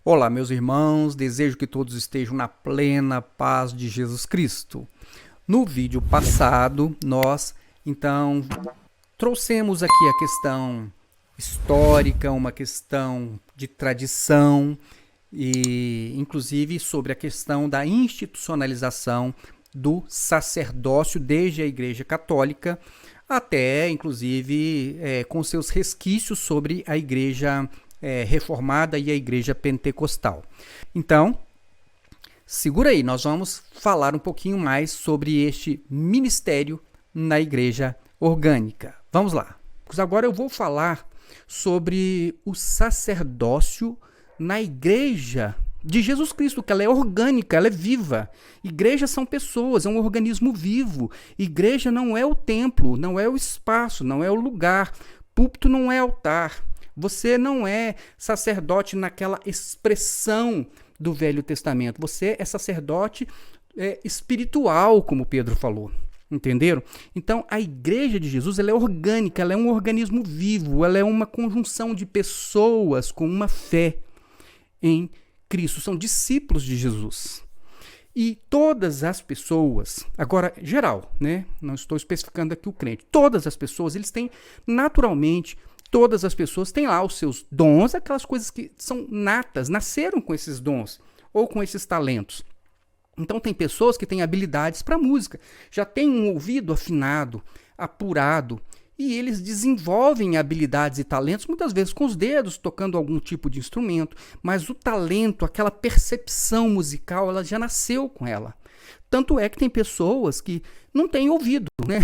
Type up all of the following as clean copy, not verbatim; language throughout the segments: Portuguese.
Olá, meus irmãos, desejo que todos estejam na plena paz de Jesus Cristo. No vídeo passado, nós, então, trouxemos aqui a questão histórica, uma questão de tradição e, inclusive, sobre a questão da institucionalização do sacerdócio desde a Igreja Católica até, inclusive, com seus resquícios sobre a Igreja Reformada e a Igreja Pentecostal. Então, segura aí, nós vamos falar um pouquinho mais sobre este ministério na Igreja Orgânica. Vamos lá. Agora eu vou falar sobre o sacerdócio na Igreja de Jesus Cristo, que ela é orgânica, ela é viva. Igreja são pessoas, é um organismo vivo. Igreja não é o templo, não é o espaço, não é o lugar. Púlpito não é altar. Você não é sacerdote naquela expressão do Velho Testamento. Você é sacerdote espiritual, como Pedro falou. Entenderam? Então, a Igreja de Jesus ela é orgânica, ela é um organismo vivo, ela é uma conjunção de pessoas com uma fé em Cristo. São discípulos de Jesus. E todas as pessoas, agora, geral, né? Não estou especificando aqui o crente. Todas as pessoas, eles têm naturalmente... Todas as pessoas têm lá os seus dons, aquelas coisas que são natas, nasceram com esses dons ou com esses talentos. Então tem pessoas que têm habilidades para música, já têm um ouvido afinado, apurado, e eles desenvolvem habilidades e talentos, muitas vezes com os dedos, tocando algum tipo de instrumento, mas o talento, aquela percepção musical, ela já nasceu com ela. Tanto é que tem pessoas que não têm ouvido, né?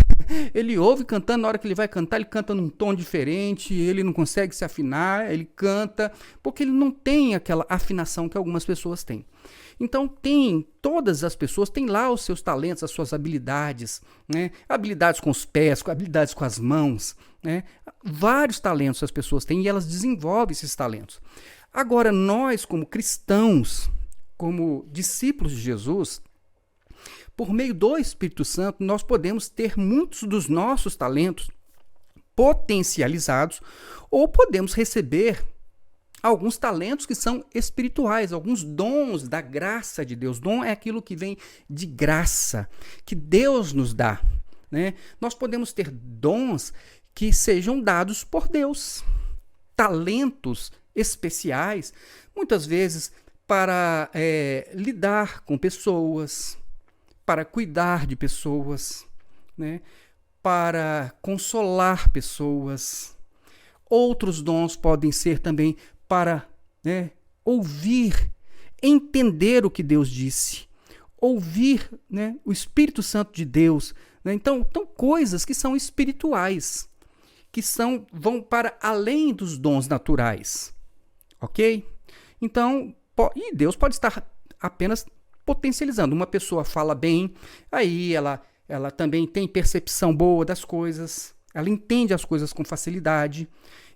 Ele ouve cantando, na hora que ele vai cantar, ele canta num tom diferente, ele não consegue se afinar, ele canta, porque ele não tem aquela afinação que algumas pessoas têm. Então, todas as pessoas têm lá os seus talentos, as suas habilidades, né? Habilidades com os pés, habilidades com as mãos, né? Vários talentos as pessoas têm e elas desenvolvem esses talentos. Agora, nós, como cristãos, como discípulos de Jesus, por meio do Espírito Santo, nós podemos ter muitos dos nossos talentos potencializados ou podemos receber alguns talentos que são espirituais, alguns dons da graça de Deus. Dom é aquilo que vem de graça, que Deus nos dá, né? Nós podemos ter dons que sejam dados por Deus, talentos especiais, muitas vezes para lidar com pessoas, para cuidar de pessoas, né? Para consolar pessoas. Outros dons podem ser também para ouvir, entender o que Deus disse, ouvir, né, o Espírito Santo de Deus. Né? Então, coisas que são espirituais, que vão para além dos dons naturais. Ok? Então, e Deus pode estar apenas potencializando. Uma pessoa fala bem, aí ela também tem percepção boa das coisas, ela entende as coisas com facilidade.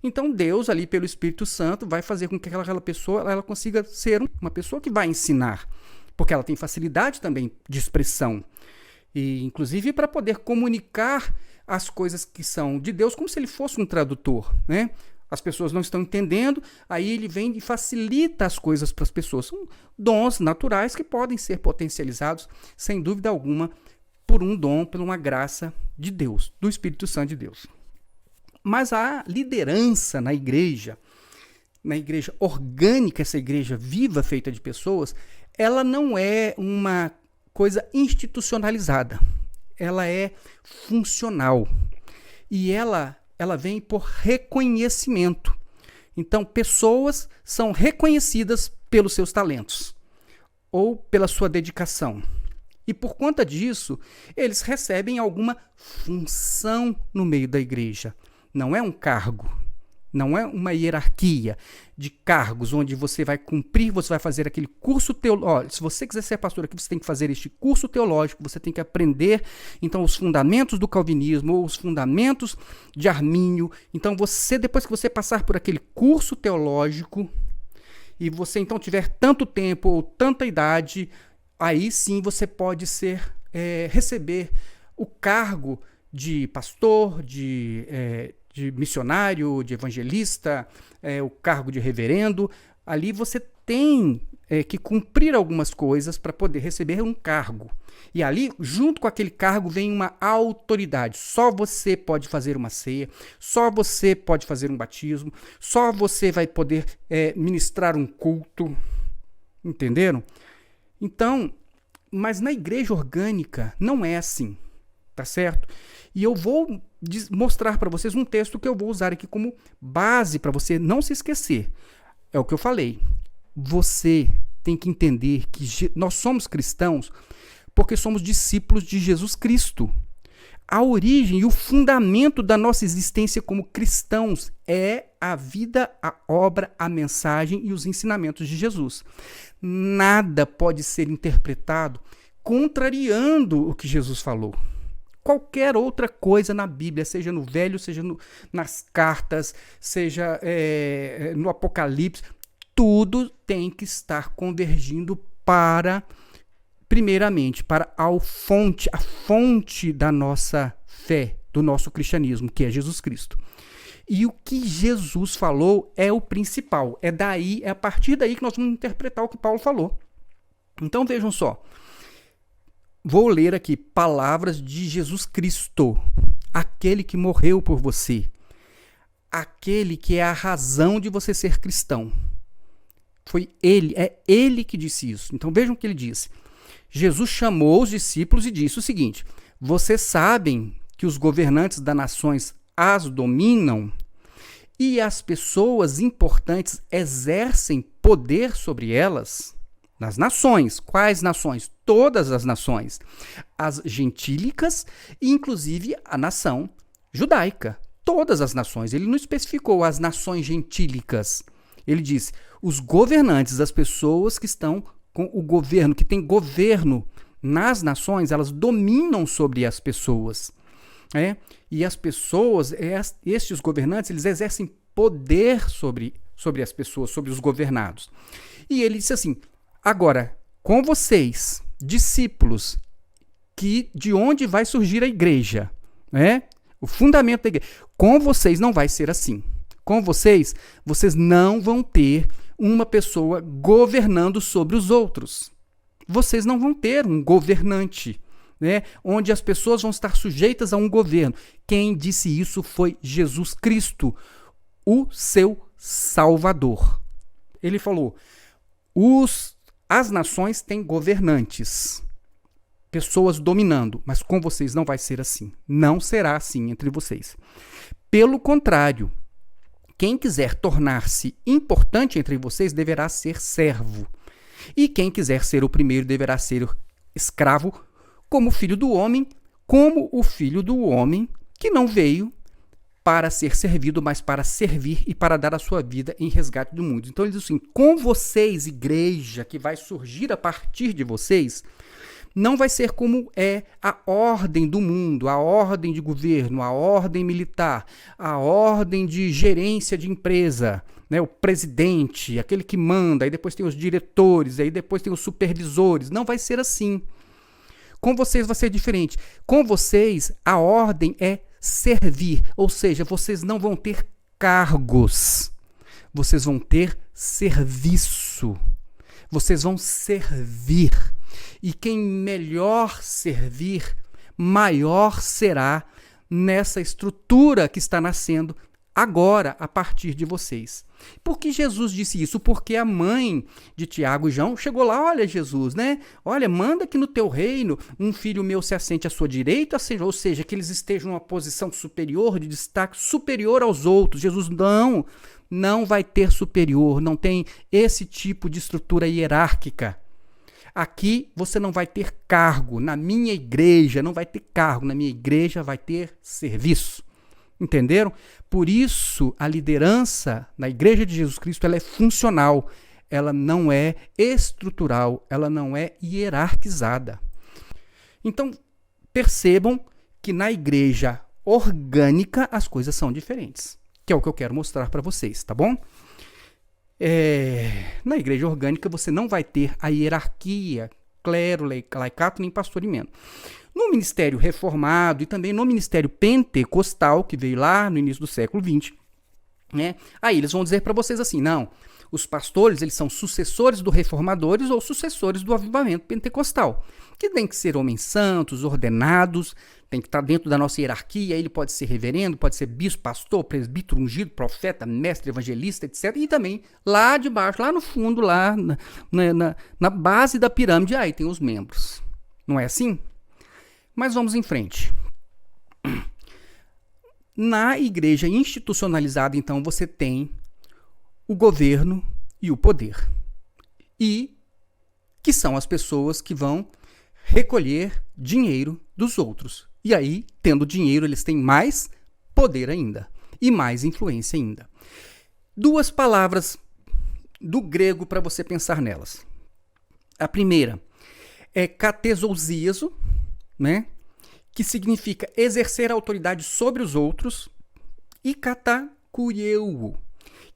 Então Deus, ali pelo Espírito Santo, vai fazer com que aquela pessoa ela consiga ser uma pessoa que vai ensinar, porque ela tem facilidade também de expressão. E, inclusive, para poder comunicar as coisas que são de Deus como se ele fosse um tradutor, né? As pessoas não estão entendendo, aí ele vem e facilita as coisas para as pessoas. São dons naturais que podem ser potencializados, sem dúvida alguma, por um dom, por uma graça de Deus, do Espírito Santo de Deus. Mas a liderança na igreja orgânica, essa igreja viva, feita de pessoas, ela não é uma coisa institucionalizada. Ela é funcional. E ela vem por reconhecimento. Então, pessoas são reconhecidas pelos seus talentos ou pela sua dedicação. E por conta disso, eles recebem alguma função no meio da igreja. Não é um cargo, Não é uma hierarquia de cargos onde você vai cumprir, você vai fazer aquele curso teológico. Se você quiser ser pastor aqui, você tem que fazer este curso teológico, você tem que aprender, então, os fundamentos do calvinismo, ou os fundamentos de Armínio. Então, depois que você passar por aquele curso teológico, e você, então, tiver tanto tempo ou tanta idade, aí sim você pode receber o cargo de pastor, de missionário, de evangelista, o cargo de reverendo. Ali você tem que cumprir algumas coisas para poder receber um cargo. E ali, junto com aquele cargo, vem uma autoridade. Só você pode fazer uma ceia, só você pode fazer um batismo, só você vai poder ministrar um culto. Entenderam? Então, mas na igreja orgânica não é assim, tá certo? E eu vou mostrar para vocês um texto que eu vou usar aqui como base para você não se esquecer. É o que eu falei. Você tem que entender que nós somos cristãos porque somos discípulos de Jesus Cristo. A origem e o fundamento da nossa existência como cristãos é a vida, a obra, a mensagem e os ensinamentos de Jesus. Nada pode ser interpretado contrariando o que Jesus falou. Qualquer outra coisa na Bíblia, seja no Velho, seja nas cartas, seja no Apocalipse, tudo tem que estar convergindo primeiramente, para a fonte da nossa fé, do nosso cristianismo, que é Jesus Cristo. E o que Jesus falou é o principal. É a partir daí que nós vamos interpretar o que Paulo falou. Então vejam só. Vou ler aqui palavras de Jesus Cristo, aquele que morreu por você, aquele que é a razão de você ser cristão. É ele que disse isso. Então vejam o que ele disse. Jesus chamou os discípulos e disse o seguinte: vocês sabem que os governantes das nações as dominam e as pessoas importantes exercem poder sobre elas? Nas nações. Quais nações? Todas as nações. As gentílicas e, inclusive, a nação judaica. Todas as nações. Ele não especificou as nações gentílicas. Ele disse, os governantes, as pessoas que estão com o governo, que tem governo nas nações, elas dominam sobre as pessoas. E as pessoas, estes governantes, eles exercem poder sobre as pessoas, sobre os governados. E ele disse assim, agora, com vocês, discípulos, de onde vai surgir a igreja, o fundamento da igreja, com vocês não vai ser assim. Com vocês não vão ter uma pessoa governando sobre os outros. Vocês não vão ter um governante, onde as pessoas vão estar sujeitas a um governo. Quem disse isso foi Jesus Cristo, o seu Salvador. Ele falou, as nações têm governantes, pessoas dominando, mas com vocês não vai ser assim. Não será assim entre vocês. Pelo contrário, quem quiser tornar-se importante entre vocês deverá ser servo. E quem quiser ser o primeiro deverá ser escravo, como o filho do homem que não veio para ser servido, mas para servir e para dar a sua vida em resgate do mundo. Então ele diz assim, com vocês, igreja, que vai surgir a partir de vocês, não vai ser como é a ordem do mundo, a ordem de governo, a ordem militar, a ordem de gerência de empresa, o presidente, aquele que manda, aí depois tem os diretores, aí depois tem os supervisores. Não vai ser assim. Com vocês vai ser diferente. Com vocês, a ordem é servir, ou seja, vocês não vão ter cargos, vocês vão ter serviço, vocês vão servir. E quem melhor servir, maior será nessa estrutura que está nascendo agora, a partir de vocês. Por que Jesus disse isso? Porque a mãe de Tiago e João chegou lá, olha Jesus, Olha, manda que no teu reino um filho meu se assente à sua direita, ou seja, que eles estejam numa posição superior, de destaque superior aos outros. Jesus não vai ter superior, não tem esse tipo de estrutura hierárquica. Aqui você não vai ter cargo, na minha igreja não vai ter cargo, na minha igreja vai ter serviço. Entenderam? Por isso, a liderança na Igreja de Jesus Cristo ela é funcional, ela não é estrutural, ela não é hierarquizada. Então, percebam que na igreja orgânica as coisas são diferentes, que é o que eu quero mostrar para vocês, tá bom? Na igreja orgânica você não vai ter a hierarquia, clero, laicato, nem pastoreamento. No ministério reformado e também no ministério pentecostal, que veio lá no início do século XX, né? Aí eles vão dizer para vocês assim, não, os pastores eles são sucessores dos reformadores ou sucessores do avivamento pentecostal, que tem que ser homens santos, ordenados, tem que estar dentro da nossa hierarquia, ele pode ser reverendo, pode ser bispo, pastor, presbítero, ungido, profeta, mestre, evangelista, etc. E também lá de baixo, lá no fundo, lá na base da pirâmide, aí tem os membros. Não é assim? Mas vamos em frente. Na igreja institucionalizada, então, você tem o governo e o poder. E que são as pessoas que vão recolher dinheiro dos outros. E aí, tendo dinheiro, eles têm mais poder ainda e mais influência ainda. Duas palavras do grego para você pensar nelas. A primeira é katezousiazo, né? Que significa exercer autoridade sobre os outros, e katakurieu,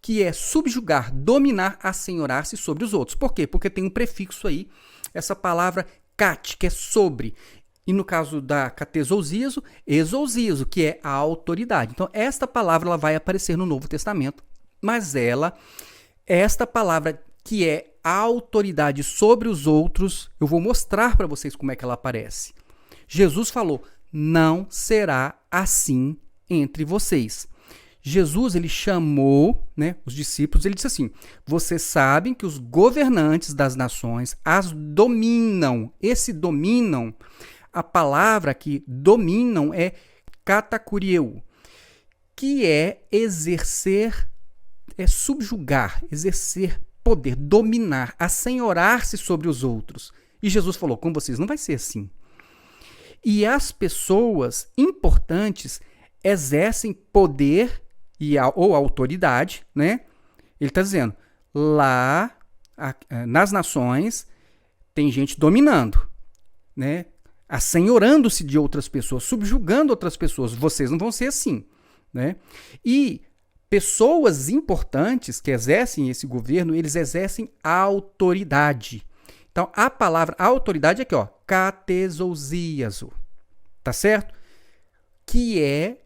que é subjugar, dominar, assenhorar-se sobre os outros. Por quê? Porque tem um prefixo aí, essa palavra kat, que é sobre. E no caso da katezousiazo, exousiazo, que é a autoridade. Então, esta palavra ela vai aparecer no Novo Testamento, mas esta palavra que é a autoridade sobre os outros, eu vou mostrar para vocês como é que ela aparece. Jesus falou, não será assim entre vocês. Jesus, ele chamou, né, os discípulos, ele disse assim, vocês sabem que os governantes das nações as dominam. Esse dominam, a palavra que dominam é katakurieu, que é exercer, é subjugar, exercer poder, dominar, assenhorar-se sobre os outros. E Jesus falou, com vocês não vai ser assim. E as pessoas importantes exercem poder ou autoridade, né? Ele está dizendo, lá nas nações tem gente dominando, né? Assenhorando-se de outras pessoas, subjugando outras pessoas. Vocês não vão ser assim, né? E pessoas importantes que exercem esse governo, eles exercem autoridade. Então, a palavra autoridade é aqui, ó, katezousiazo, tá certo? Que é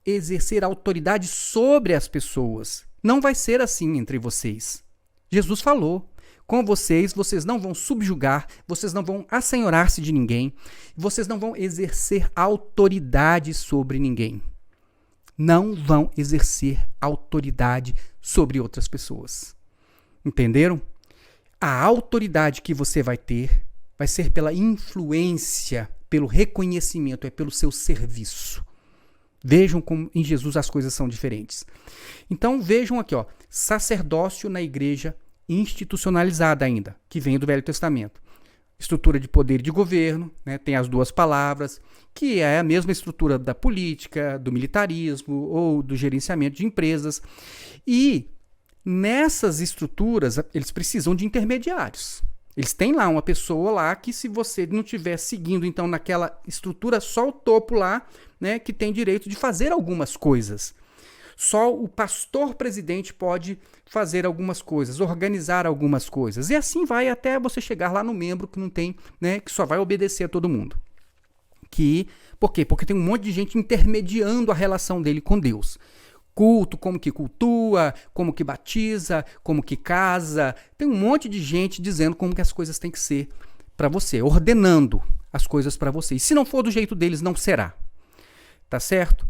exercer autoridade sobre as pessoas. Não vai ser assim entre vocês. Jesus falou, com vocês não vão subjugar, vocês não vão assenhorar-se de ninguém, vocês não vão exercer autoridade sobre ninguém. Não vão exercer autoridade sobre outras pessoas. Entenderam? A autoridade que você vai ter vai ser pela influência, pelo reconhecimento, é pelo seu serviço. Vejam como em Jesus as coisas são diferentes. Então vejam aqui, ó, sacerdócio na igreja institucionalizada ainda, que vem do Velho Testamento. Estrutura de poder e de governo, né, tem as duas palavras, que é a mesma estrutura da política, do militarismo ou do gerenciamento de empresas. E nessas estruturas, eles precisam de intermediários. Eles têm lá uma pessoa lá que, se você não estiver seguindo, então, naquela estrutura, só o topo lá, né, que tem direito de fazer algumas coisas. Só o pastor presidente pode fazer algumas coisas, organizar algumas coisas. E assim vai até você chegar lá no membro que não tem, né, que só vai obedecer a todo mundo. Por quê? Porque tem um monte de gente intermediando a relação dele com Deus. Culto, como que cultua, como que batiza, como que casa. Tem um monte de gente dizendo como que as coisas têm que ser para você, ordenando as coisas para você. E se não for do jeito deles, não será. Tá certo?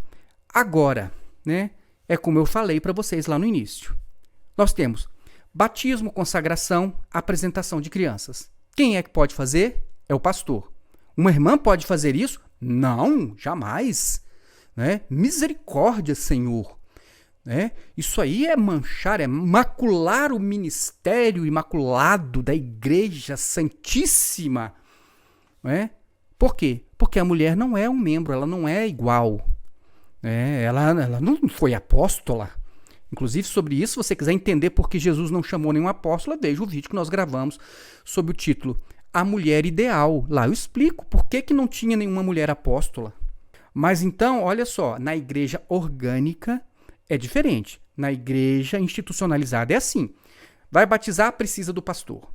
Agora, né, é como eu falei para vocês lá no início. Nós temos batismo, consagração, apresentação de crianças. Quem é que pode fazer? É o pastor. Uma irmã pode fazer isso? Não, jamais. Né? Misericórdia, Senhor. Né? Isso aí é manchar, é macular o ministério imaculado da Igreja Santíssima. Né? Por quê? Porque a mulher não é um membro, ela não é igual. Ela não foi apóstola. Inclusive, sobre isso, se você quiser entender por que Jesus não chamou nenhum apóstolo, veja o vídeo que nós gravamos sob o título A Mulher Ideal. Lá eu explico por que não tinha nenhuma mulher apóstola. Mas então, olha só, na igreja orgânica é diferente. Na igreja institucionalizada é assim. Vai batizar, precisa do pastor.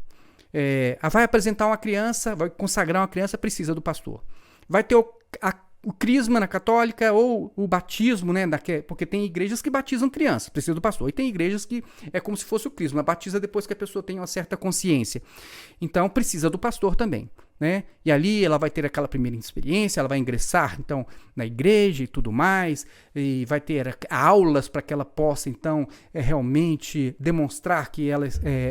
Vai apresentar uma criança, vai consagrar uma criança, precisa do pastor. Vai ter o crisma na católica ou o batismo, né? Porque tem igrejas que batizam crianças, precisa do pastor. E tem igrejas que é como se fosse o crisma, batiza depois que a pessoa tem uma certa consciência. Então, precisa do pastor também, né? E ali ela vai ter aquela primeira experiência, ela vai ingressar, então, na igreja e tudo mais, e vai ter aulas para que ela possa, então, realmente demonstrar que ela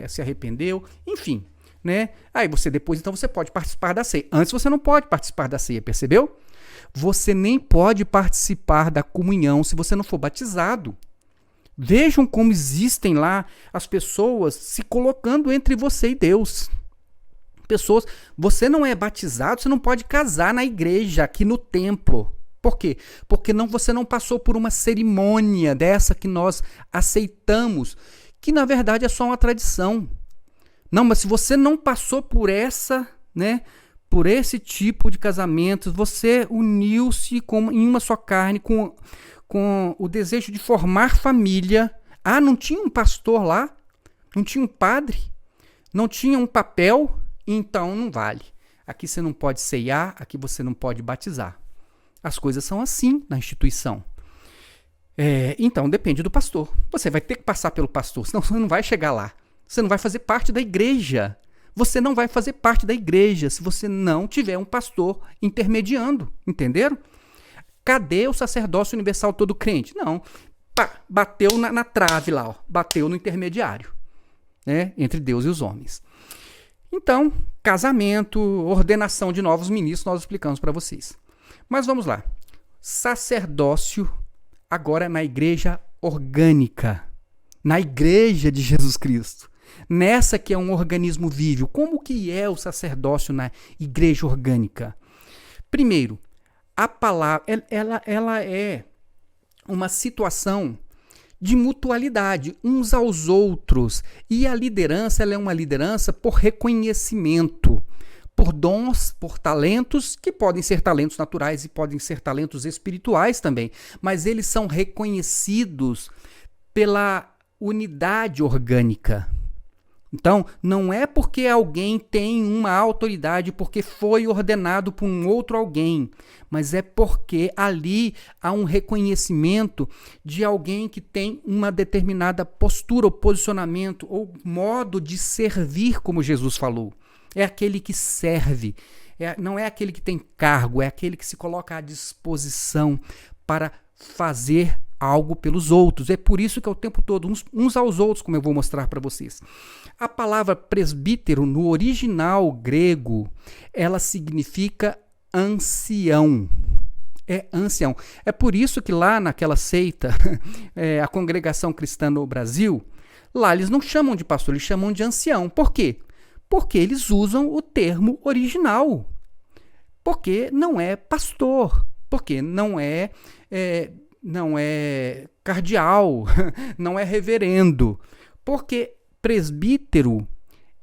se arrependeu, enfim, né? Aí depois, então, você pode participar da ceia. Antes você não pode participar da ceia, percebeu? Você nem pode participar da comunhão se você não for batizado. Vejam como existem lá as pessoas se colocando entre você e Deus. Você não é batizado, você não pode casar na igreja, aqui no templo. Por quê? Porque você não passou por uma cerimônia dessa que nós aceitamos, que na verdade é só uma tradição. Não, mas se você não passou por essa, né? Por esse tipo de casamento, você uniu-se em uma só carne com o desejo de formar família. Não tinha um pastor lá? Não tinha um padre? Não tinha um papel? Então não vale. Aqui você não pode ceiar, aqui você não pode batizar. As coisas são assim na instituição. Então depende do pastor. Você vai ter que passar pelo pastor, senão você não vai chegar lá. Você não vai fazer parte da igreja. Você não vai fazer parte da igreja se você não tiver um pastor intermediando, entenderam? Cadê o sacerdócio universal todo crente? Não, bateu na trave lá, ó, bateu no intermediário, né, entre Deus e os homens. Então, casamento, ordenação de novos ministros, nós explicamos para vocês. Mas vamos lá, sacerdócio agora na igreja orgânica, na igreja de Jesus Cristo. Nessa que é um organismo vivo. Como que é o sacerdócio na igreja orgânica? Primeiro, a palavra, ela é uma situação de mutualidade uns aos outros. E a liderança, ela é uma liderança por reconhecimento, por dons, por talentos, que podem ser talentos naturais e podem ser talentos espirituais também. Mas eles são reconhecidos pela unidade orgânica. Então, não é porque alguém tem uma autoridade, porque foi ordenado por um outro alguém, mas é porque ali há um reconhecimento de alguém que tem uma determinada postura ou posicionamento ou modo de servir, como Jesus falou. É aquele que serve, não é aquele que tem cargo, é aquele que se coloca à disposição para fazer algo pelos outros. É por isso que é o tempo todo uns aos outros, como eu vou mostrar para vocês. A palavra presbítero no original grego, ela significa ancião. É ancião. É por isso que lá naquela seita, a Congregação Cristã no Brasil, lá eles não chamam de pastor, eles chamam de ancião. Por quê? Porque eles usam o termo original. Porque não é pastor. Porque não é cardeal, não é reverendo, porque presbítero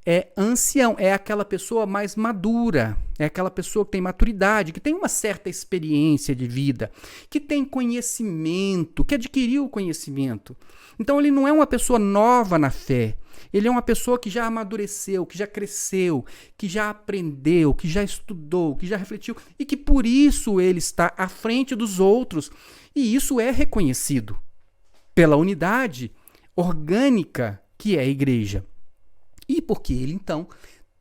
é ancião, é aquela pessoa mais madura, é aquela pessoa que tem maturidade, que tem uma certa experiência de vida, que tem conhecimento, que adquiriu conhecimento. Então ele não é uma pessoa nova na fé, ele é uma pessoa que já amadureceu, que já cresceu, que já aprendeu, que já estudou, que já refletiu e que por isso ele está à frente dos outros. E isso é reconhecido pela unidade orgânica que é a igreja. E porque ele, então,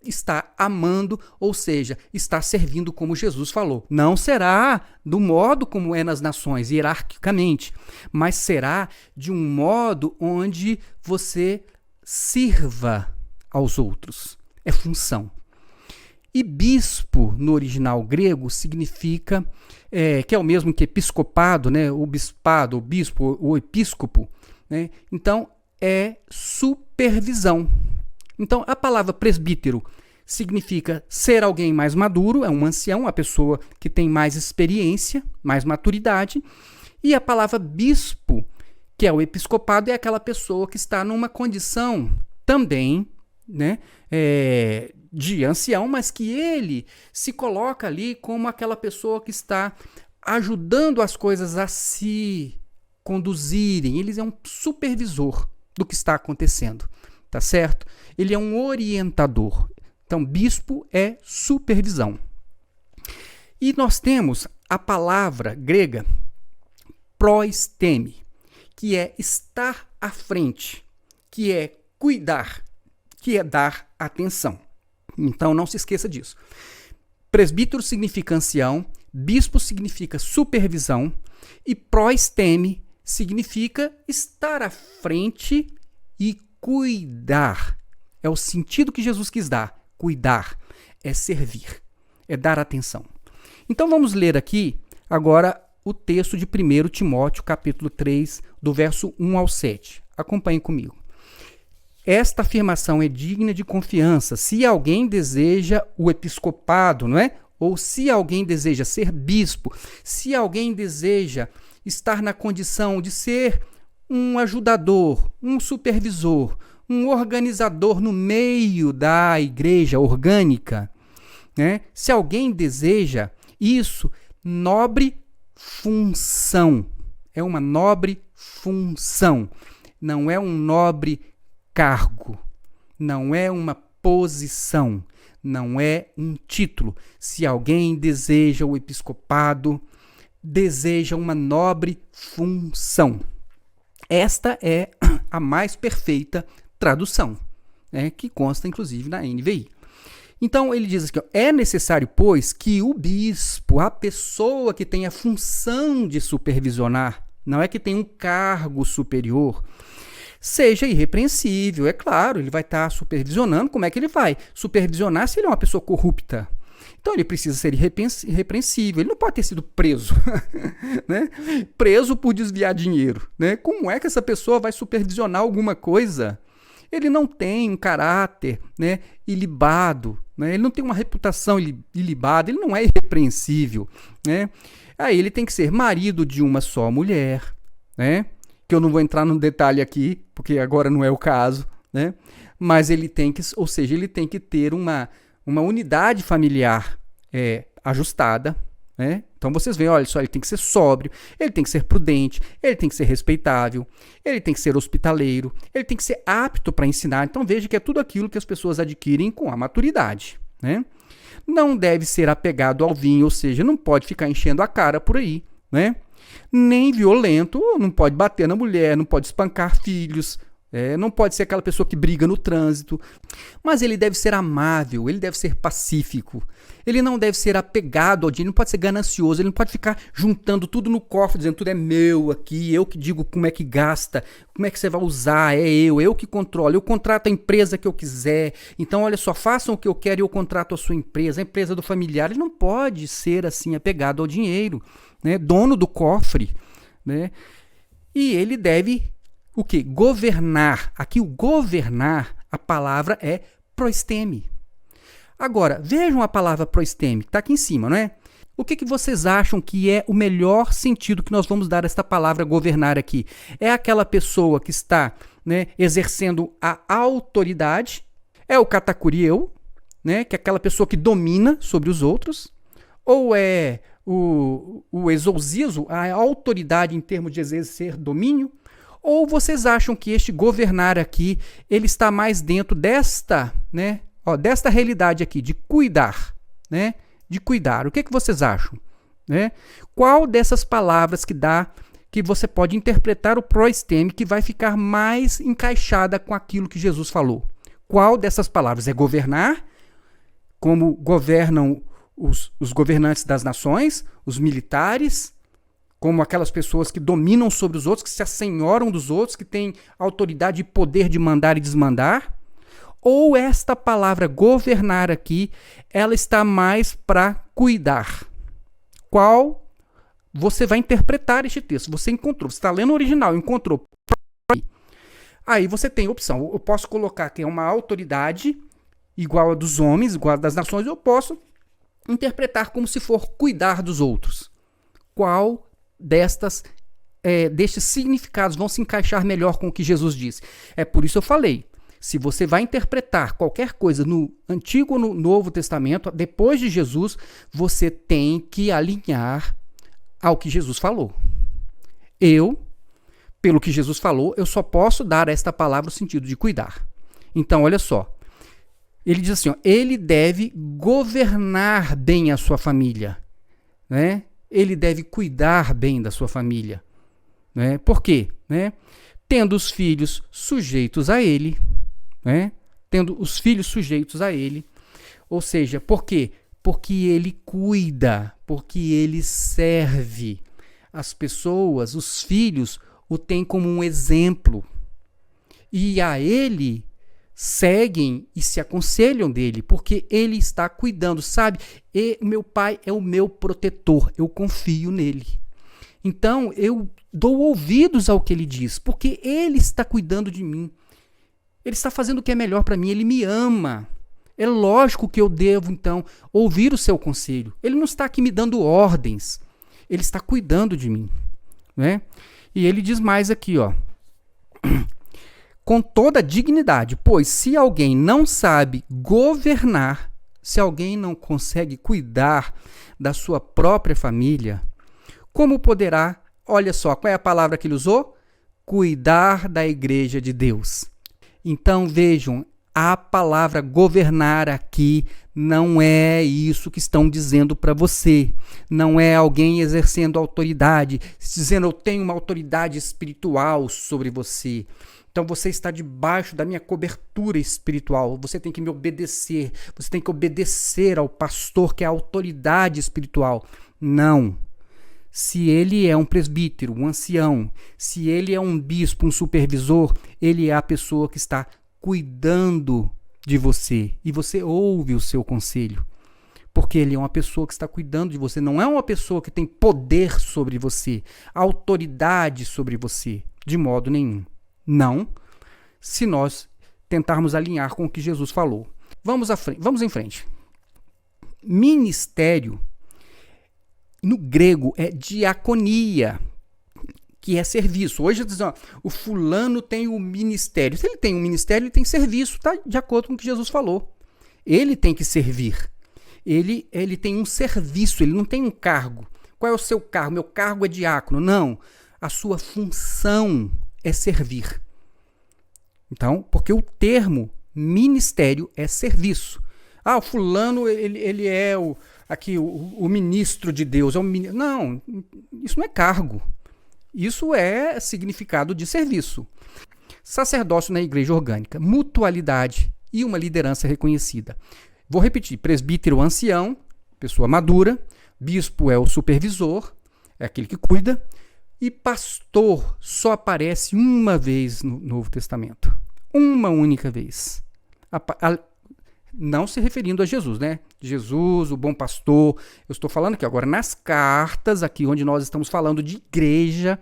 está amando, ou seja, está servindo como Jesus falou. Não será do modo como é nas nações, hierarquicamente, mas será de um modo onde você sirva aos outros. É função. E bispo, no original grego, significa, que é o mesmo que episcopado, né? O bispado, o bispo, o episcopo, né? Então, é supervisão. Então, a palavra presbítero significa ser alguém mais maduro, é um ancião, a pessoa que tem mais experiência, mais maturidade, E a palavra bispo, que é o episcopado, é aquela pessoa que está numa condição também, né, de ancião, mas que ele se coloca ali como aquela pessoa que está ajudando as coisas a se conduzirem. Ele é um supervisor do que está acontecendo, tá certo? Ele é um orientador. Então, bispo é supervisão. E nós temos a palavra grega proisteme, que é estar à frente, que é cuidar, que é dar atenção. Então, não se esqueça disso. Presbítero significa ancião, bispo significa supervisão e proisteme significa estar à frente e cuidar. É o sentido que Jesus quis dar. Cuidar é servir, é dar atenção. Então, vamos ler aqui agora o texto de 1 Timóteo, capítulo 3, do verso 1 ao 7. Acompanhe comigo. Esta afirmação é digna de confiança. Se alguém deseja o episcopado, não é? Ou se alguém deseja ser bispo, se alguém deseja estar na condição de ser um ajudador, um supervisor, um organizador no meio da igreja orgânica, né? Se alguém deseja isso, nobre função. É uma nobre função. Não é um nobre cargo, não é uma posição, não é um título. Se alguém deseja o episcopado, deseja uma nobre função. Esta é a mais perfeita tradução, né, que consta inclusive na NVI. Então ele diz aqui, é necessário, pois, que o bispo, a pessoa que tem a função de supervisionar, não é que tem um cargo superior, seja irrepreensível. É claro, ele vai estar supervisionando. Como é que ele vai supervisionar se ele é uma pessoa corrupta? Então ele precisa ser irrepreensível. Ele não pode ter sido preso, né? Preso por desviar dinheiro, né? Como é que essa pessoa vai supervisionar alguma coisa? Ele não tem um caráter, né, ilibado, né? Ele não tem uma reputação ilibada, ele não é irrepreensível, né? Aí ele tem que ser marido de uma só mulher, né? Que eu não vou entrar no detalhe aqui, porque agora não é o caso, né? Mas ele tem que, ou seja, ele tem que ter uma unidade familiar ajustada, né? Então vocês veem, olha só, ele tem que ser sóbrio, ele tem que ser prudente, ele tem que ser respeitável, ele tem que ser hospitaleiro, ele tem que ser apto para ensinar. Então veja que é tudo aquilo que as pessoas adquirem com a maturidade, né? Não deve ser apegado ao vinho, ou seja, não pode ficar enchendo a cara por aí, né? Nem violento, não pode bater na mulher, não pode espancar filhos, não pode ser aquela pessoa que briga no trânsito, mas ele deve ser amável, ele deve ser pacífico, ele não deve ser apegado ao dinheiro, não pode ser ganancioso, ele não pode ficar juntando tudo no cofre, dizendo tudo é meu aqui, eu que digo como é que gasta, como é que você vai usar, eu que controlo, eu contrato a empresa que eu quiser, então olha só, façam o que eu quero e eu contrato a sua empresa, a empresa do familiar. Ele não pode ser assim apegado ao dinheiro, né? Dono do cofre, né? E ele deve o quê? Governar. Aqui o governar, a palavra é proisteme. Agora, vejam a palavra proisteme, que está aqui em cima, não é? O que vocês acham que é o melhor sentido que nós vamos dar a esta palavra governar aqui? É aquela pessoa que está, né, exercendo a autoridade? É o catacurieu, né, que é aquela pessoa que domina sobre os outros? Ou é o exousizo, a autoridade em termos de exercer domínio? Ou vocês acham que este governar aqui, ele está mais dentro desta, né, desta realidade aqui, de cuidar, né, de cuidar? O que vocês acham, né? Qual dessas palavras que você pode interpretar o proisteme que vai ficar mais encaixada com aquilo que Jesus falou? Qual dessas palavras é governar, como governam os governantes das nações, os militares, como aquelas pessoas que dominam sobre os outros, que se assenhoram dos outros, que têm autoridade e poder de mandar e desmandar? Ou esta palavra governar aqui, ela está mais para cuidar? Qual você vai interpretar este texto? Você encontrou, você está lendo o original, encontrou. Aí você tem a opção, eu posso colocar que é uma autoridade igual a dos homens, igual a das nações, eu posso interpretar como se for cuidar dos outros. Qual destas destes significados vão se encaixar melhor com o que Jesus disse. É por isso eu falei, se você vai interpretar qualquer coisa no Antigo ou no Novo Testamento, depois de Jesus, você tem que alinhar ao que Jesus falou. Pelo que Jesus falou, eu só posso dar a esta palavra o sentido de cuidar. Então, olha só. Ele diz assim, ó, ele deve governar bem a sua família, né? Ele deve cuidar bem da sua família, né? Por quê? Né? Tendo os filhos sujeitos a ele, né? Tendo os filhos sujeitos a ele, ou seja, por quê? Porque ele cuida, porque ele serve. As pessoas, os filhos, o têm como um exemplo. E a ele seguem e se aconselham dele, porque ele está cuidando, sabe? E meu pai é o meu protetor, eu confio nele. Então, eu dou ouvidos ao que ele diz, porque ele está cuidando de mim. Ele está fazendo o que é melhor para mim, ele me ama. É lógico que eu devo, então, ouvir o seu conselho. Ele não está aqui me dando ordens, ele está cuidando de mim, né? E ele diz mais aqui, ó. Com toda dignidade, pois se alguém não sabe governar, se alguém não consegue cuidar da sua própria família, como poderá, olha só, qual é a palavra que ele usou? Cuidar da igreja de Deus. Então vejam, a palavra governar aqui não é isso que estão dizendo para você. Não é alguém exercendo autoridade, dizendo eu tenho uma autoridade espiritual sobre você. Então você está debaixo da minha cobertura espiritual, você tem que me obedecer, você tem que obedecer ao pastor que é a autoridade espiritual. Não. Se ele é um presbítero, um ancião, se ele é um bispo, um supervisor, ele é a pessoa que está cuidando de você e você ouve o seu conselho. Porque ele é uma pessoa que está cuidando de você, não é uma pessoa que tem poder sobre você, autoridade sobre você, de modo nenhum. Não, se nós tentarmos alinhar com o que Jesus falou. Vamos em frente. Ministério, no grego, é diaconia, que é serviço. Hoje dizem, ó, o fulano tem o ministério. Se ele tem um ministério, ele tem serviço, está de acordo com o que Jesus falou. Ele tem que servir. Ele tem um serviço, ele não tem um cargo. Qual é o seu cargo? Meu cargo é diácono. Não, a sua função é servir. Então, porque o termo ministério é serviço. Ah, o fulano, ele é o ministro de Deus. Não, isso não é cargo. Isso é significado de serviço. Sacerdócio na igreja orgânica, mutualidade e uma liderança reconhecida. Vou repetir, presbítero ancião, pessoa madura, bispo é o supervisor, é aquele que cuida, e pastor só aparece uma vez no Novo Testamento. Uma única vez. Não se referindo a Jesus, né? Jesus, o bom pastor. Eu estou falando aqui agora nas cartas, aqui onde nós estamos falando de igreja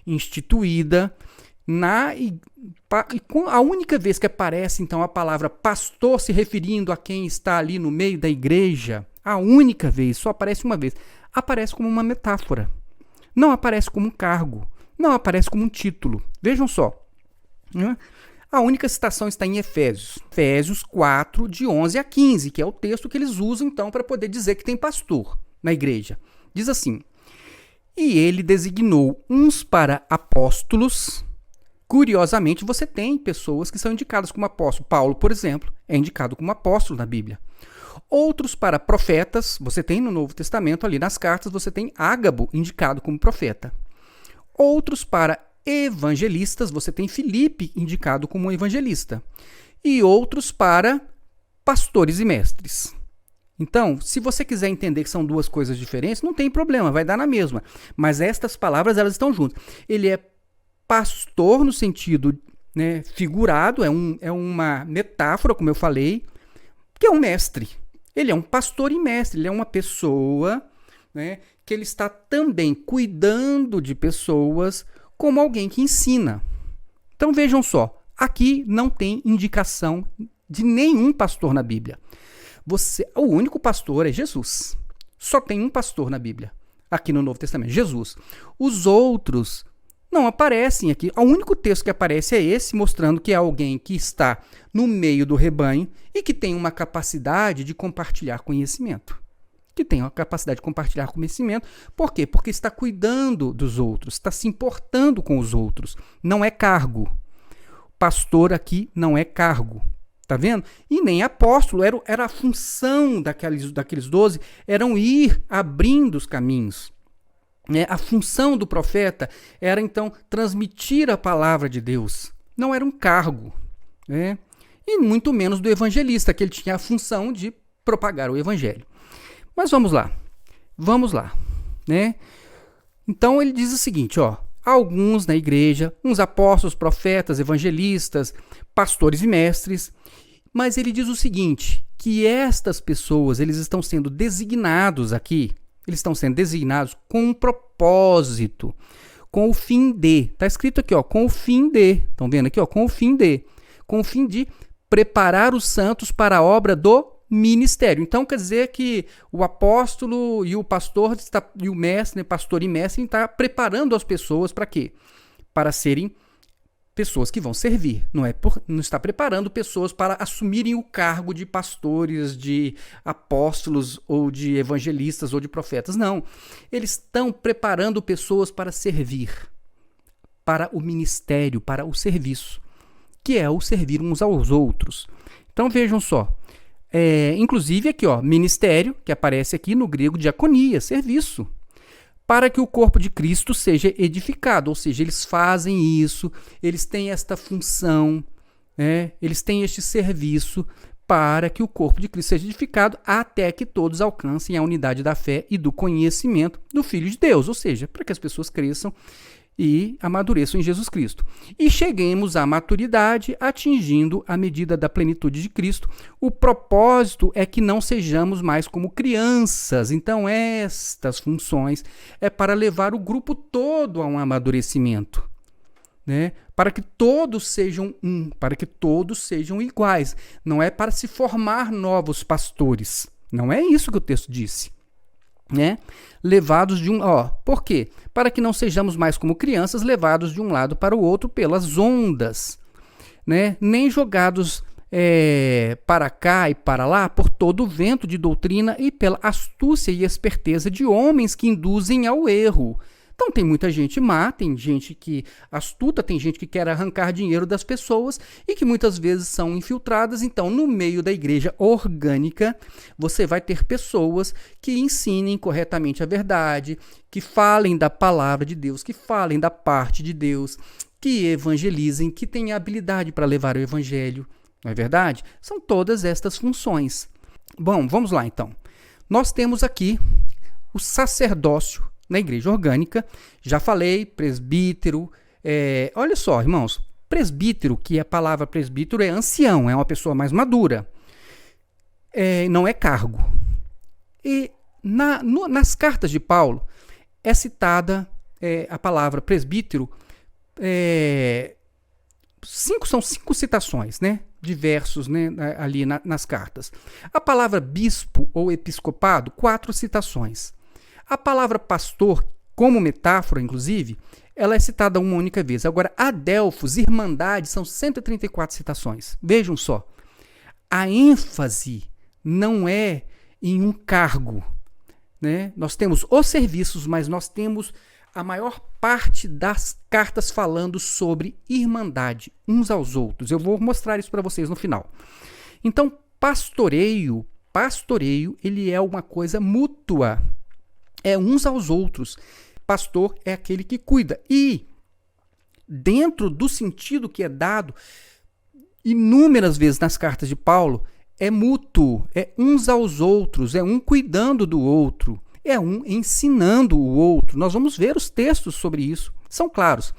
instituída. A única vez que aparece, então, a palavra pastor se referindo a quem está ali no meio da igreja, a única vez, só aparece uma vez, aparece como uma metáfora. Não aparece como um cargo, não aparece como um título. Vejam só, né? A única citação está em Efésios 4, de 11 a 15, que é o texto que eles usam, então, para poder dizer que tem pastor na igreja. Diz assim, e ele designou uns para apóstolos. Curiosamente, você tem pessoas que são indicadas como apóstolo. Paulo, por exemplo, é indicado como apóstolo na Bíblia. Outros para profetas, você tem no Novo Testamento, ali nas cartas, você tem Ágabo indicado como profeta. Outros para evangelistas, você tem Filipe indicado como evangelista. E outros para pastores e mestres. Então, se você quiser entender que são duas coisas diferentes, não tem problema, vai dar na mesma. Mas estas palavras, elas estão juntas. Ele é pastor no sentido, né, figurado, é uma metáfora, como eu falei, que é um mestre. Ele é um pastor e mestre, ele é uma pessoa, né, que ele está também cuidando de pessoas como alguém que ensina. Então vejam só, aqui não tem indicação de nenhum pastor na Bíblia. O único pastor é Jesus. Só tem um pastor na Bíblia, aqui no Novo Testamento, Jesus. Os outros não aparecem aqui. O único texto que aparece é esse, mostrando que é alguém que está no meio do rebanho e que tem uma capacidade de compartilhar conhecimento. Por quê? Porque está cuidando dos outros, está se importando com os outros. Não é cargo. Pastor aqui não é cargo. Tá vendo? E nem apóstolo, era a função daqueles 12, eram ir abrindo os caminhos. A função do profeta era, então, transmitir a palavra de Deus. Não era um cargo. Né? E muito menos do evangelista, que ele tinha a função de propagar o evangelho. Mas vamos lá. Né? Então, ele diz o seguinte, alguns na igreja, uns apóstolos, profetas, evangelistas, pastores e mestres. Mas ele diz o seguinte, que estas pessoas, eles estão sendo designados aqui, com um propósito, com o fim de. Está escrito aqui, com o fim de. Estão vendo aqui, com o fim de preparar os santos para a obra do ministério. Então, quer dizer que o apóstolo e o pastor, e o mestre, pastor e mestre, está preparando as pessoas para quê? Para serem pessoas que vão servir. Não está preparando pessoas para assumirem o cargo de pastores, de apóstolos, ou de evangelistas, ou de profetas. Não. Eles estão preparando pessoas para servir, para o ministério, para o serviço, que é o servir uns aos outros. Então, vejam só. Inclusive aqui, ministério, que aparece aqui no grego, diaconia, serviço, para que o corpo de Cristo seja edificado, ou seja, eles fazem isso, eles têm esta função, eles têm este serviço para que o corpo de Cristo seja edificado até que todos alcancem a unidade da fé e do conhecimento do Filho de Deus, ou seja, para que as pessoas cresçam e amadureçam em Jesus Cristo. E cheguemos à maturidade, atingindo a medida da plenitude de Cristo. O propósito é que não sejamos mais como crianças. Então, estas funções é para levar o grupo todo a um amadurecimento, né? Para que todos sejam para que todos sejam iguais. Não é para se formar novos pastores. Não é isso que o texto disse. Né? Levados de por quê? Para que não sejamos mais como crianças, levados de um lado para o outro pelas ondas, né? Nem jogados para cá e para lá por todo o vento de doutrina e pela astúcia e esperteza de homens que induzem ao erro. Então tem muita gente má, tem gente que astuta, tem gente que quer arrancar dinheiro das pessoas e que muitas vezes são infiltradas. Então, no meio da igreja orgânica, você vai ter pessoas que ensinem corretamente a verdade, que falem da palavra de Deus, que falem da parte de Deus, que evangelizem, que tenham habilidade para levar o evangelho. Não é verdade? São todas estas funções. Bom, vamos lá então. Nós temos aqui o sacerdócio na igreja orgânica. Já falei, presbítero. Olha só, irmãos, presbítero, que a palavra presbítero é ancião, é uma pessoa mais madura. Não é cargo. E nas cartas de Paulo é citada a palavra presbítero. São 5 citações, né, de versos, né, ali nas cartas. A palavra bispo ou episcopado, 4 citações. A palavra pastor, como metáfora, inclusive, ela é citada uma única vez. Agora, adelfos, irmandade, são 134 citações. Vejam só. A ênfase não é em um cargo, né? Nós temos os serviços, mas nós temos a maior parte das cartas falando sobre irmandade, uns aos outros. Eu vou mostrar isso para vocês no final. Então, pastoreio, ele é uma coisa mútua. É uns aos outros. Pastor é aquele que cuida. E, dentro do sentido que é dado inúmeras vezes nas cartas de Paulo, é mútuo, é uns aos outros, é um cuidando do outro, é um ensinando o outro. Nós vamos ver os textos sobre isso, são claros.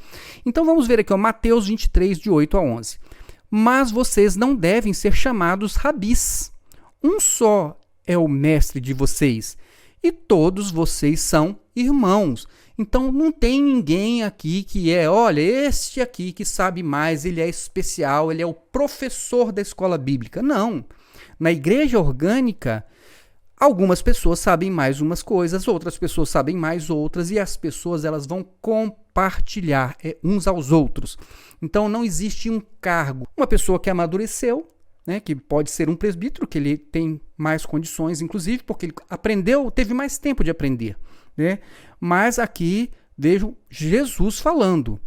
Então vamos ver aqui, Mateus 23, de 8 a 11. Mas vocês não devem ser chamados rabis. Um só é o mestre de vocês, e todos vocês são irmãos. Então não tem ninguém aqui que olha, este aqui que sabe mais, ele é especial, ele é o professor da escola bíblica. Não. Na igreja orgânica, Algumas pessoas sabem mais umas coisas, outras pessoas sabem mais outras, e as pessoas elas vão compartilhar uns aos outros. Então não existe um cargo. Uma pessoa que amadureceu, né, que pode ser um presbítero, que ele tem mais condições, inclusive porque ele aprendeu, teve mais tempo de aprender, né? Mas aqui vejo Jesus falando.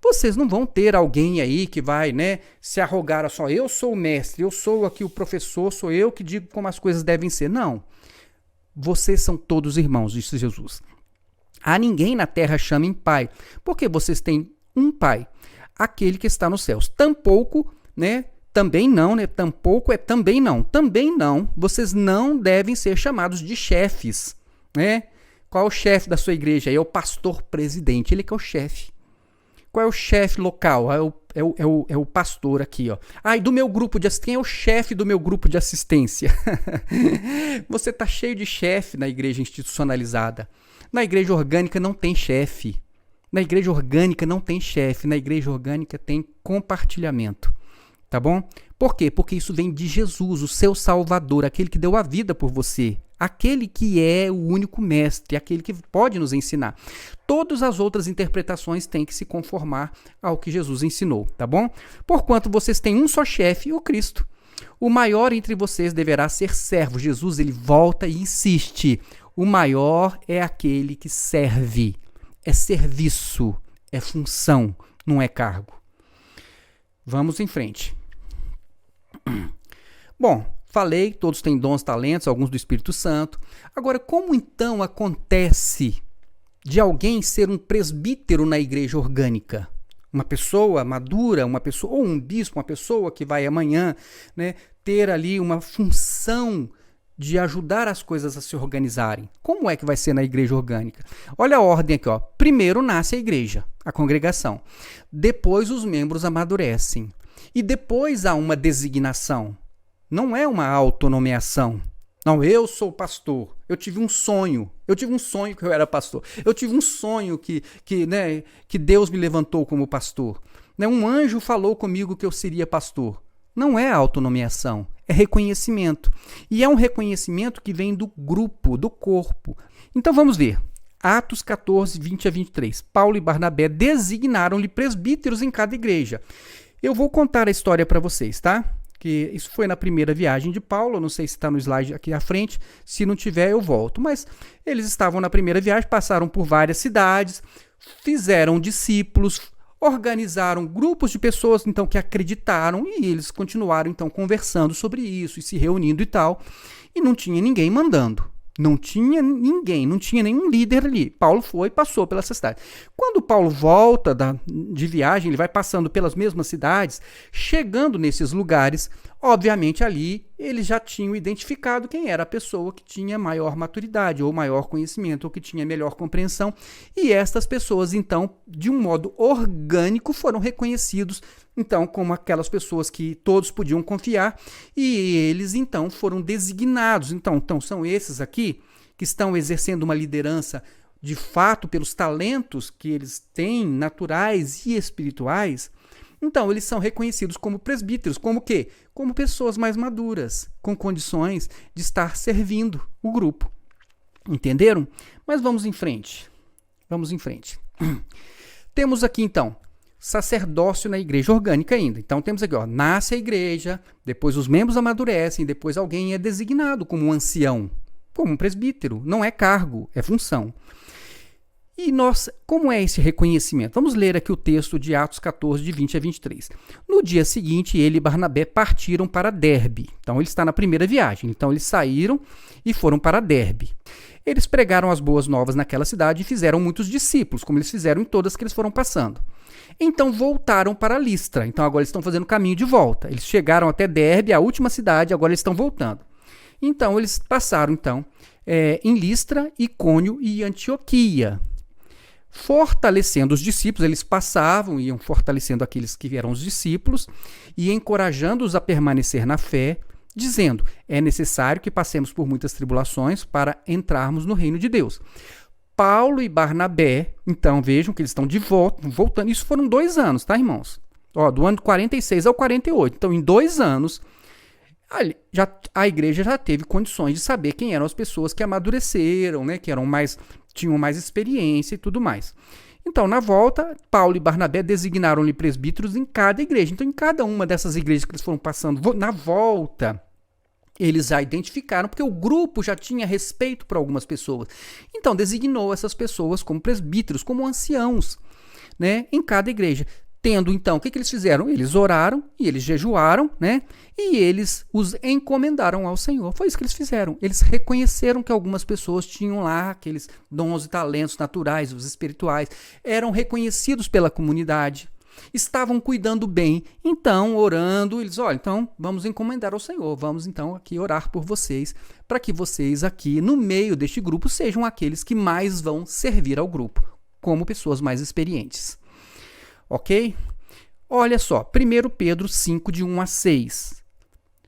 Vocês não vão ter alguém aí que vai, né, se arrogar a só eu sou o mestre, eu sou aqui o professor, sou eu que digo como as coisas devem ser. Não. Vocês são todos irmãos, disse Jesus. A ninguém na terra chamem pai, porque vocês têm um pai, aquele que está nos céus. Tampouco, né, também não, né, tampouco é também não. Também não, vocês não devem ser chamados de chefes, né? Qual é o chefe da sua igreja? É o pastor presidente, ele que é o chefe. Qual é o chefe local? É o pastor aqui, ó. Ah, e do meu grupo de assistência, quem é o chefe do meu grupo de assistência? Você tá cheio de chefe na igreja institucionalizada. Na igreja orgânica não tem chefe. Na igreja orgânica não tem chefe. Na igreja orgânica tem compartilhamento. Tá bom? Por quê? Porque isso vem de Jesus, o seu Salvador, aquele que deu a vida por você. Aquele que é o único mestre, aquele que pode nos ensinar. Todas as outras interpretações têm que se conformar ao que Jesus ensinou, tá bom? Porquanto vocês têm um só chefe, o Cristo. O maior entre vocês deverá ser servo. Jesus, ele volta e insiste. O maior é aquele que serve. É serviço, é função, não é cargo. Vamos em frente. Bom, falei, todos têm dons, talentos, alguns do Espírito Santo. Agora, como então acontece de alguém ser um presbítero na igreja orgânica? Uma pessoa madura, uma pessoa, ou um bispo, uma pessoa que vai amanhã, né, ter ali uma função de ajudar as coisas a se organizarem. Como é que vai ser na igreja orgânica? Olha a ordem aqui, ó. Primeiro nasce a igreja, a congregação. Depois os membros amadurecem. E depois há uma designação. Não é uma autonomeação. Não, eu sou pastor. Eu tive um sonho. Eu tive um sonho que eu era pastor. Eu tive um sonho que Deus me levantou como pastor. Né? Um anjo falou comigo que eu seria pastor. Não é autonomeação, é reconhecimento. E é um reconhecimento que vem do grupo, do corpo. Então vamos ver. Atos 14, 20 a 23. Paulo e Barnabé designaram-lhe presbíteros em cada igreja. Eu vou contar a história para vocês, tá? Que isso foi na primeira viagem de Paulo, não sei se está no slide aqui à frente, se não tiver eu volto. Mas eles estavam na primeira viagem, passaram por várias cidades, fizeram discípulos, organizaram grupos de pessoas então que acreditaram e eles continuaram então conversando sobre isso e se reunindo e tal. E não tinha ninguém mandando. Não tinha ninguém, não tinha nenhum líder ali. Paulo foi e passou pela cidade. Quando Paulo volta de viagem, ele vai passando pelas mesmas cidades, chegando nesses lugares, obviamente ali eles já tinham identificado quem era a pessoa que tinha maior maturidade, ou maior conhecimento, ou que tinha melhor compreensão. E estas pessoas, então, de um modo orgânico, foram reconhecidos então como aquelas pessoas que todos podiam confiar, e eles então foram designados. Então são esses aqui que estão exercendo uma liderança de fato pelos talentos que eles têm, naturais e espirituais. Então eles são reconhecidos como presbíteros, como o quê? Como pessoas mais maduras, com condições de estar servindo o grupo. Entenderam? Mas vamos em frente. Vamos em frente. Temos aqui então sacerdócio na igreja orgânica ainda. Então temos aqui, ó, nasce a igreja, depois os membros amadurecem, depois alguém é designado como um ancião, como um presbítero. Não é cargo, é função. E como é esse reconhecimento? Vamos ler aqui o texto de Atos 14, de 20 a 23. No dia seguinte, ele e Barnabé partiram para Derbe. Então ele está na primeira viagem. Então eles saíram e foram para Derbe. Eles pregaram as boas novas naquela cidade e fizeram muitos discípulos, como eles fizeram em todas que eles foram passando. Então voltaram para Listra. Então agora eles estão fazendo o caminho de volta. Eles chegaram até Derbe, a última cidade, agora eles estão voltando. Então eles passaram em Listra, Icônio e Antioquia. Fortalecendo os discípulos, eles passavam, iam fortalecendo aqueles que eram os discípulos e encorajando-os a permanecer na fé, dizendo, é necessário que passemos por muitas tribulações para entrarmos no reino de Deus. Paulo e Barnabé, então vejam que eles estão de voltando, isso foram 2 anos, tá, irmãos? Ó, do ano 46 ao 48, então em 2 anos, a igreja já teve condições de saber quem eram as pessoas que amadureceram, né, que tinham mais experiência e tudo mais. Então, na volta, Paulo e Barnabé designaram-lhe presbíteros em cada igreja. Então, em cada uma dessas igrejas que eles foram passando, na volta, eles já identificaram, porque o grupo já tinha respeito por algumas pessoas. Então, designou essas pessoas como presbíteros, como anciãos, né, em cada igreja. Tendo, então, o que eles fizeram? Eles oraram e eles jejuaram, né? E eles os encomendaram ao Senhor. Foi isso que eles fizeram. Eles reconheceram que algumas pessoas tinham lá aqueles dons e talentos naturais, os espirituais, eram reconhecidos pela comunidade, estavam cuidando bem. Então, orando, eles, olha, então vamos encomendar ao Senhor, vamos então aqui orar por vocês, para que vocês aqui, no meio deste grupo, sejam aqueles que mais vão servir ao grupo, como pessoas mais experientes. Ok? Olha só, 1 Pedro 5, de 1 a 6.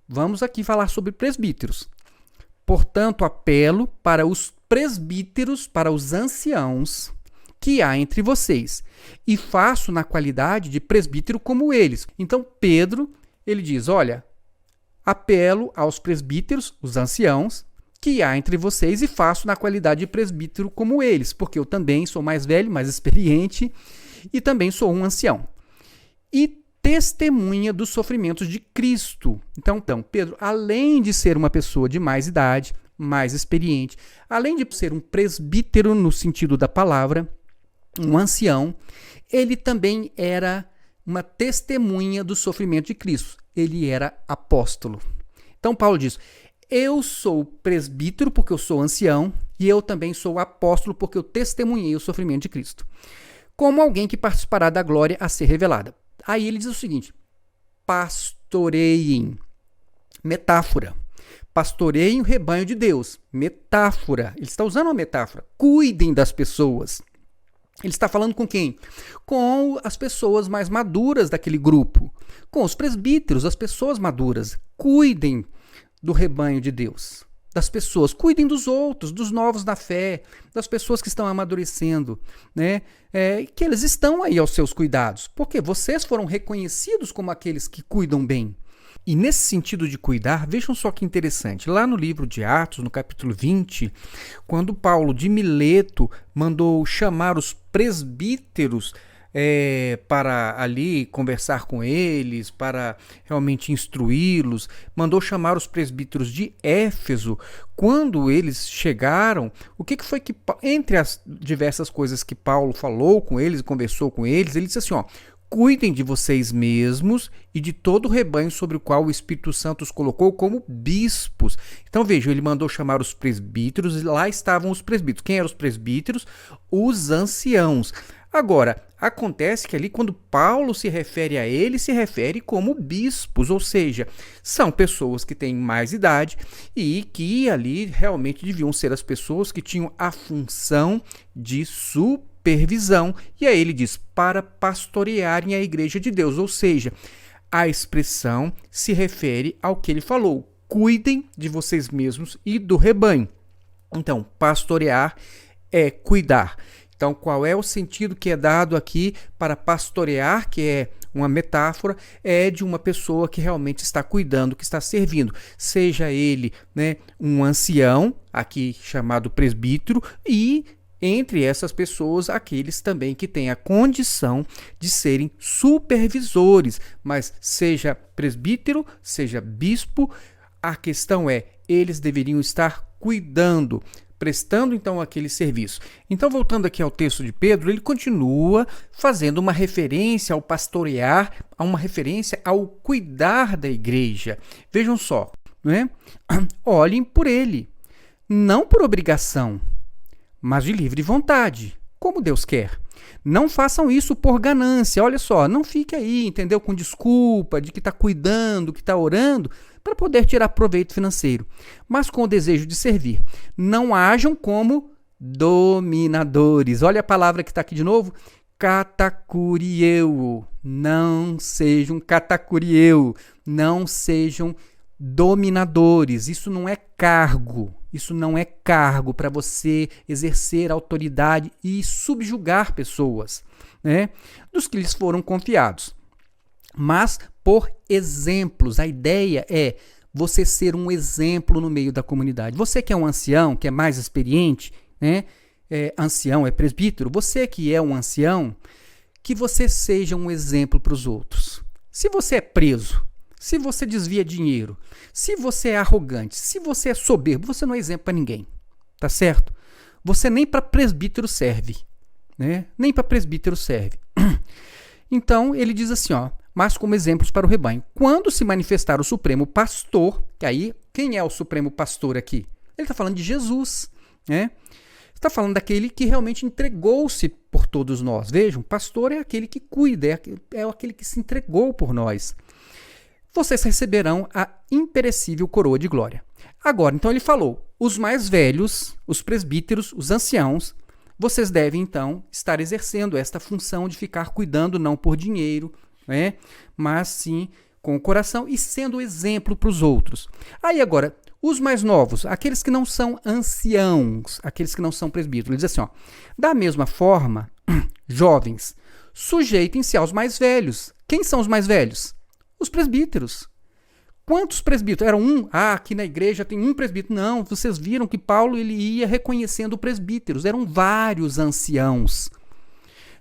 Vamos aqui falar sobre presbíteros. Portanto, apelo para os presbíteros, para os anciãos que há entre vocês, e faço na qualidade de presbítero como eles. Então, Pedro, ele diz, olha, apelo aos presbíteros, os anciãos, que há entre vocês, e faço na qualidade de presbítero como eles, porque eu também sou mais velho, mais experiente, e também sou um ancião. E testemunha dos sofrimentos de Cristo. Então, Pedro, além de ser uma pessoa de mais idade, mais experiente, além de ser um presbítero no sentido da palavra, um ancião, ele também era uma testemunha do sofrimento de Cristo. Ele era apóstolo. Então, Paulo diz, eu sou presbítero porque eu sou ancião, e eu também sou apóstolo porque eu testemunhei o sofrimento de Cristo, como alguém que participará da glória a ser revelada. Aí ele diz o seguinte, pastoreiem, metáfora, pastoreiem o rebanho de Deus, metáfora, ele está usando uma metáfora, cuidem das pessoas. Ele está falando com quem? Com as pessoas mais maduras daquele grupo, com os presbíteros, as pessoas maduras, cuidem do rebanho de Deus. Das pessoas, cuidem dos outros, dos novos na fé, das pessoas que estão amadurecendo, né? Que eles estão aí aos seus cuidados, porque vocês foram reconhecidos como aqueles que cuidam bem. E nesse sentido de cuidar, vejam só que interessante, lá no livro de Atos, no capítulo 20, quando Paulo de Mileto mandou chamar os presbíteros para ali conversar com eles, para realmente instruí-los, mandou chamar os presbíteros de Éfeso. Quando eles chegaram, o que foi que, entre as diversas coisas que Paulo falou com eles e conversou com eles, ele disse assim, ó, cuidem de vocês mesmos e de todo o rebanho sobre o qual o Espírito Santo os colocou como bispos. Então vejam, ele mandou chamar os presbíteros e lá estavam os presbíteros. Quem eram os presbíteros? Os anciãos. Agora, acontece que ali quando Paulo se refere a eles, se refere como bispos, ou seja, são pessoas que têm mais idade e que ali realmente deviam ser as pessoas que tinham a função de supervisão. E aí ele diz, para pastorearem a igreja de Deus, ou seja, a expressão se refere ao que ele falou, cuidem de vocês mesmos e do rebanho. Então, pastorear é cuidar. Então, qual é o sentido que é dado aqui para pastorear, que é uma metáfora, é de uma pessoa que realmente está cuidando, que está servindo. Seja ele, né, um ancião, aqui chamado presbítero, e entre essas pessoas, aqueles também que têm a condição de serem supervisores. Mas seja presbítero, seja bispo, a questão é, eles deveriam estar cuidando, prestando então aquele serviço. Então, voltando aqui ao texto de Pedro, ele continua fazendo uma referência ao pastorear, a uma referência ao cuidar da igreja. Vejam só, né? Olhem por ele, não por obrigação, mas de livre vontade, como Deus quer. Não façam isso por ganância. Olha só, não fique aí, entendeu? Com desculpa de que está cuidando, que está orando, para poder tirar proveito financeiro, mas com o desejo de servir. Não hajam como dominadores. Olha a palavra que está aqui de novo, catacurieu. Não sejam catacurieu, não sejam dominadores. Isso não é cargo. Isso não é cargo para você exercer autoridade e subjugar pessoas, né, dos que lhes foram confiados. Mas por exemplos. A ideia é você ser um exemplo no meio da comunidade. Você que é um ancião, que é mais experiente, né? Ancião é presbítero, você que é um ancião, que você seja um exemplo para os outros. Se você é preso, se você desvia dinheiro, se você é arrogante, se você é soberbo, você não é exemplo para ninguém, tá certo? Você nem para presbítero serve, né? Nem para presbítero serve. Então, ele diz assim, ó, mas como exemplos para o rebanho. Quando se manifestar o Supremo Pastor, que aí, quem é o Supremo Pastor aqui? Ele está falando de Jesus, né? Está falando daquele que realmente entregou-se por todos nós. Vejam, pastor é aquele que cuida, é aquele que se entregou por nós. Vocês receberão a imperecível coroa de glória. Agora, então ele falou, os mais velhos, os presbíteros, os anciãos, vocês devem então estar exercendo esta função de ficar cuidando não por dinheiro, né, mas sim com o coração e sendo exemplo para os outros. Aí agora, os mais novos, aqueles que não são anciãos, aqueles que não são presbíteros, ele diz assim, ó, da mesma forma, jovens, sujeitem-se aos mais velhos. Quem são os mais velhos? Os presbíteros. Quantos presbíteros? Era um? Aqui na igreja tem um presbítero. Não, vocês viram que Paulo ele ia reconhecendo presbíteros. Eram vários anciãos.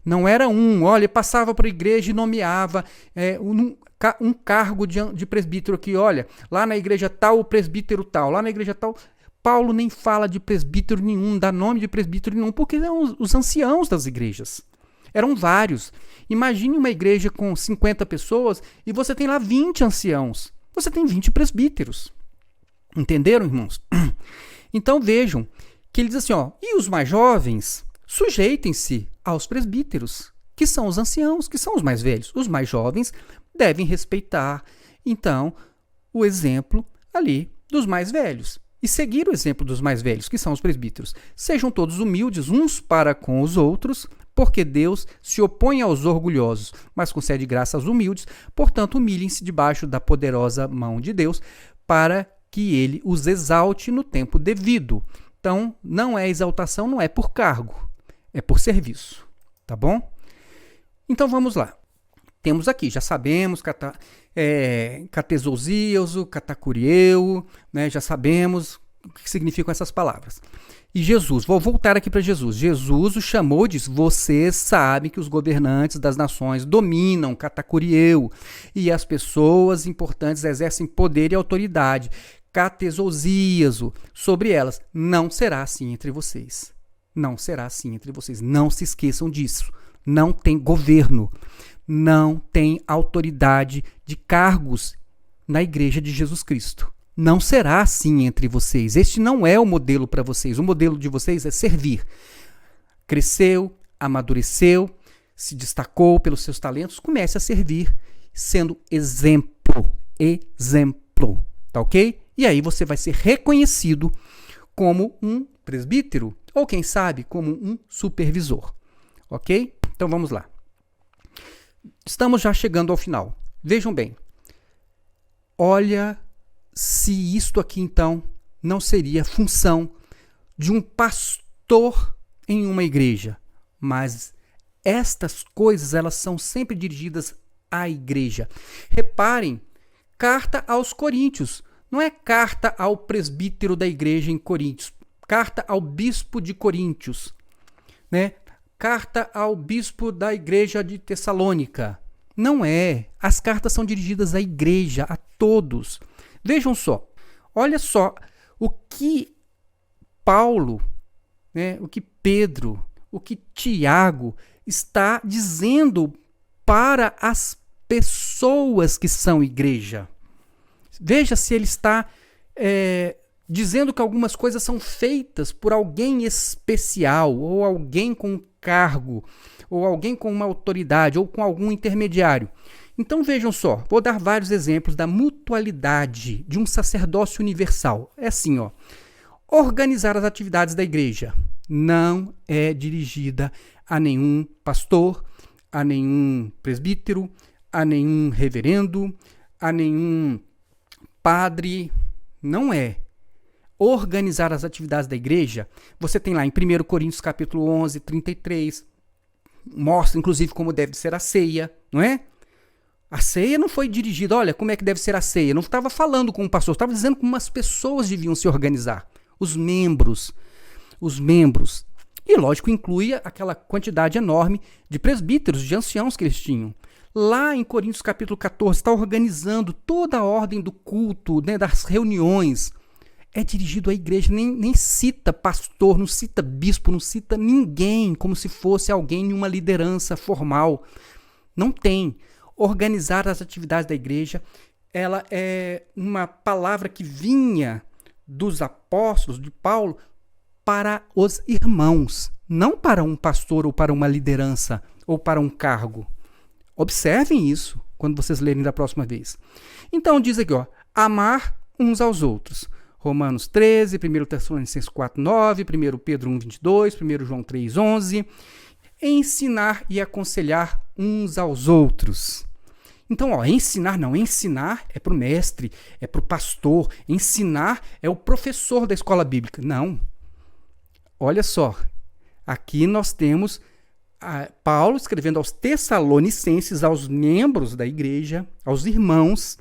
Não era um. Olha, passava para a igreja e nomeava um cargo de presbítero aqui. Olha, lá na igreja tal, o presbítero tal. Lá na igreja tal. Paulo nem fala de presbítero nenhum, dá nome de presbítero nenhum, porque eram os anciãos das igrejas. Eram vários. Imagine uma igreja com 50 pessoas e você tem lá 20 anciãos. Você tem 20 presbíteros. Entenderam, irmãos? Então vejam que ele diz assim, ó, e os mais jovens, sujeitem-se aos presbíteros, que são os anciãos, que são os mais velhos. Os mais jovens devem respeitar, então, o exemplo ali dos mais velhos e seguir o exemplo dos mais velhos, que são os presbíteros. Sejam todos humildes uns para com os outros, porque Deus se opõe aos orgulhosos, mas concede graça aos humildes. Portanto, humilhem-se debaixo da poderosa mão de Deus, para que ele os exalte no tempo devido. Então, não é exaltação, não é por cargo, é por serviço, tá bom? Então, vamos lá. Temos aqui, já sabemos, catezousiaso, catacurieu, né? Já sabemos o que significam essas palavras. E Jesus, vou voltar aqui para Jesus. Jesus o chamou e disse, vocês sabem que os governantes das nações dominam, catacurieu, e as pessoas importantes exercem poder e autoridade, catezousiaso, sobre elas. Não será assim entre vocês. Não será assim entre vocês. Não se esqueçam disso. Não tem governo. Não tem autoridade de cargos na igreja de Jesus Cristo. Não será assim entre vocês. Este não é o modelo para vocês. O modelo de vocês é servir. Cresceu, amadureceu, se destacou pelos seus talentos, comece a servir, sendo exemplo. Exemplo. Tá ok? E aí você vai ser reconhecido como um presbítero, ou quem sabe, como um supervisor. Ok? Então vamos lá. Estamos já chegando ao final. Vejam bem. Olha se isto aqui, então, não seria função de um pastor em uma igreja. Mas estas coisas, elas são sempre dirigidas à igreja. Reparem, carta aos Coríntios. Não é carta ao presbítero da igreja em Coríntios. Carta ao bispo de Coríntios. Né? Carta ao bispo da igreja de Tessalônica. Não é. As cartas são dirigidas à igreja, a todos. Vejam só, olha só o que Paulo, né, o que Pedro, o que Tiago está dizendo para as pessoas que são igreja. Veja se ele está dizendo que algumas coisas são feitas por alguém especial, ou alguém com um cargo, ou alguém com uma autoridade, ou com algum intermediário. Então vejam só, vou dar vários exemplos da mutualidade de um sacerdócio universal. É assim, ó, organizar as atividades da igreja não é dirigida a nenhum pastor, a nenhum presbítero, a nenhum reverendo, a nenhum padre, não é. Organizar as atividades da igreja, você tem lá em 1 Coríntios capítulo 11, 33, mostra inclusive como deve ser a ceia, não é? A ceia não foi dirigida, olha, como é que deve ser a ceia. Não estava falando com o pastor, estava dizendo como as pessoas deviam se organizar. Os membros. E, lógico, inclui aquela quantidade enorme de presbíteros, de anciãos que eles tinham. Lá em Coríntios capítulo 14, está organizando toda a ordem do culto, né, das reuniões. É dirigido à igreja, nem cita pastor, não cita bispo, não cita ninguém como se fosse alguém em uma liderança formal. Não tem. Organizar as atividades da igreja, ela é uma palavra que vinha dos apóstolos, de Paulo, para os irmãos, não para um pastor ou para uma liderança ou para um cargo. Observem isso quando vocês lerem da próxima vez. Então diz aqui, amar uns aos outros. Romanos 13, 1 Tessalonicenses 4, 9, 1 Pedro 1, 22, 1 João 3, 11. Ensinar e aconselhar uns aos outros. Então, ensinar é para o mestre, é para o pastor. Ensinar é o professor da escola bíblica. Não. Olha só, aqui nós temos Paulo escrevendo aos Tessalonicenses, aos membros da igreja, aos irmãos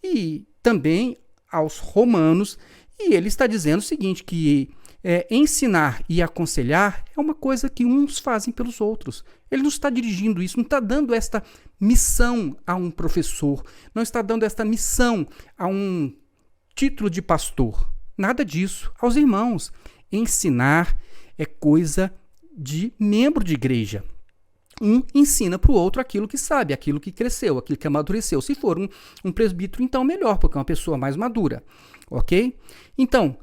e também aos romanos, e ele está dizendo o seguinte, que ensinar e aconselhar é uma coisa que uns fazem pelos outros. Ele não está dirigindo isso, não está dando esta missão a um professor, não está dando esta missão a um título de pastor. Nada disso. Aos irmãos, ensinar é coisa de membro de igreja. Um ensina para o outro aquilo que sabe, aquilo que cresceu, aquilo que amadureceu. Se for um presbítero, então melhor, porque é uma pessoa mais madura. Ok? Então,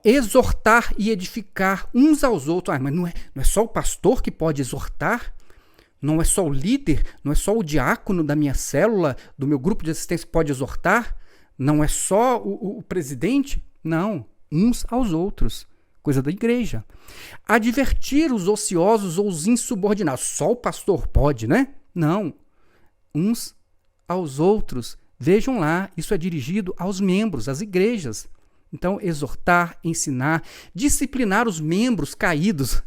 exortar e edificar uns aos outros. Mas não é só o pastor que pode exortar? Não é só o líder? Não é só o diácono da minha célula, do meu grupo de assistência que pode exortar? Não é só o presidente? Não, uns aos outros. Coisa da igreja. Advertir os ociosos ou os insubordinados. Só o pastor pode, né? Não. Uns aos outros. Vejam lá, isso é dirigido aos membros, às igrejas. Então, exortar, ensinar, disciplinar os membros caídos.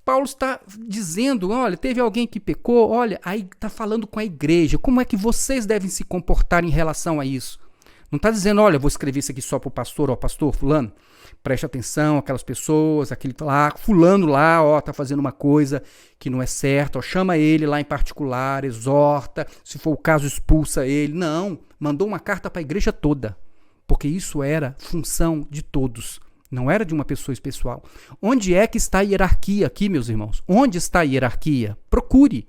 Paulo está dizendo, olha, teve alguém que pecou, olha, aí está falando com a igreja. Como é que vocês devem se comportar em relação a isso? Não está dizendo, olha, vou escrever isso aqui só para o pastor, pastor fulano, preste atenção, aquelas pessoas, aquele lá, fulano lá, está fazendo uma coisa que não é certa, chama ele lá em particular, exorta, se for o caso, expulsa ele. Não, mandou uma carta para a igreja toda, porque isso era função de todos, não era de uma pessoa especial. Onde é que está a hierarquia aqui, meus irmãos? Onde está a hierarquia? Procure.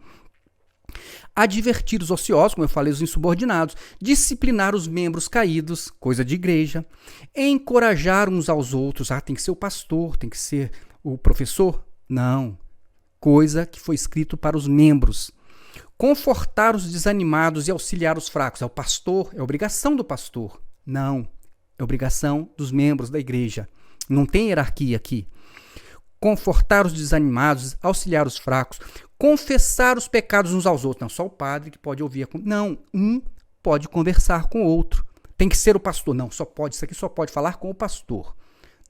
Advertir os ociosos, como eu falei, os insubordinados, disciplinar os membros caídos, coisa de igreja, encorajar uns aos outros, tem que ser o pastor, tem que ser o professor? Não, coisa que foi escrito para os membros. Confortar os desanimados e auxiliar os fracos, é o pastor, é obrigação do pastor? Não, é obrigação dos membros da igreja, não tem hierarquia aqui. Confortar os desanimados, auxiliar os fracos, confessar os pecados uns aos outros. Não, só o padre que pode ouvir. Não, um pode conversar com o outro. Tem que ser o pastor. Não, isso aqui só pode falar com o pastor.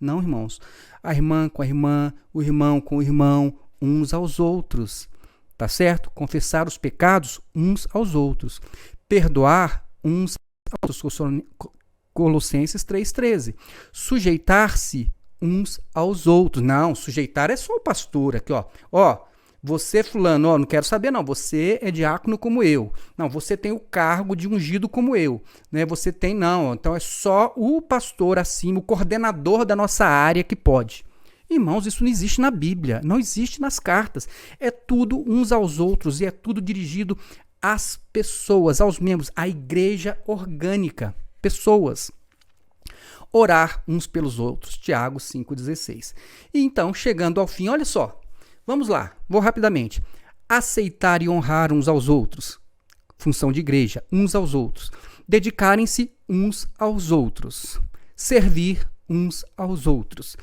Não, irmãos. A irmã com a irmã, o irmão com o irmão, uns aos outros. Tá certo? Confessar os pecados uns aos outros. Perdoar uns aos outros. Colossenses 3,13. Sujeitar-se uns aos outros. Não, sujeitar é só o pastor aqui, você fulano, não quero saber não, você é diácono como eu. Não, você tem o cargo de ungido como eu, né? Você tem então é só o pastor acima, o coordenador da nossa área que pode. Irmãos, isso não existe na Bíblia, não existe nas cartas. É tudo uns aos outros e é tudo dirigido às pessoas, aos membros, à igreja orgânica, pessoas. Orar uns pelos outros, Tiago 5,16. E então, chegando ao fim, olha só, vamos lá, vou rapidamente. Aceitar e honrar uns aos outros, função de igreja, uns aos outros. Dedicarem-se uns aos outros. Servir uns aos outros.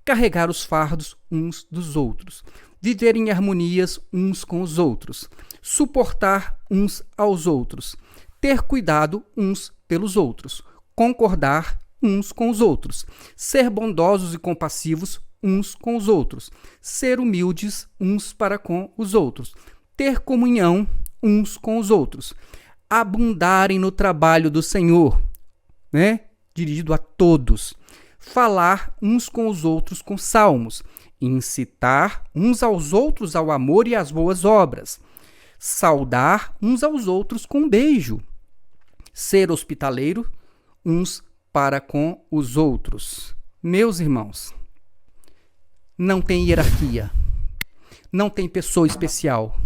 Carregar os fardos uns dos outros. Viver em harmonias uns com os outros. Suportar uns aos outros. Ter cuidado uns pelos outros. Concordar uns com os outros, ser bondosos e compassivos uns com os outros, ser humildes uns para com os outros, ter comunhão uns com os outros, abundarem no trabalho do Senhor, né? Dirigido a todos, falar uns com os outros com salmos, incitar uns aos outros ao amor e às boas obras, saudar uns aos outros com um beijo, ser hospitaleiro uns para com os outros. Meus irmãos, não tem hierarquia, não tem pessoa especial,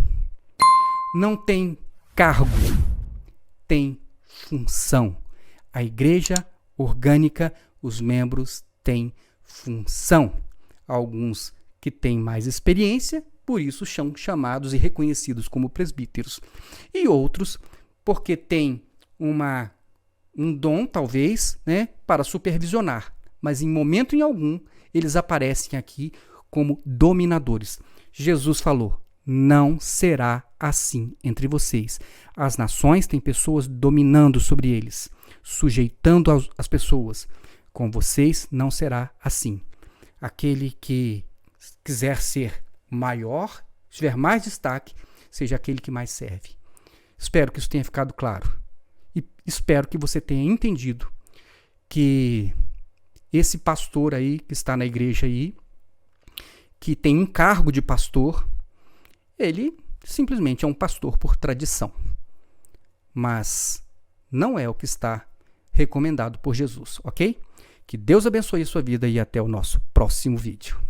não tem cargo, tem função. A igreja orgânica, os membros têm função. Alguns que têm mais experiência, por isso são chamados e reconhecidos como presbíteros. E outros porque têm um dom, talvez, né, para supervisionar. Mas em momento algum, eles aparecem aqui como dominadores. Jesus falou: não será assim entre vocês. As nações têm pessoas dominando sobre eles, sujeitando as pessoas. Com vocês não será assim. Aquele que quiser ser maior, tiver mais destaque, seja aquele que mais serve. Espero que isso tenha ficado claro. E espero que você tenha entendido que esse pastor aí, que está na igreja aí, que tem um cargo de pastor, ele simplesmente é um pastor por tradição. Mas não é o que está recomendado por Jesus, ok? Que Deus abençoe a sua vida e até o nosso próximo vídeo.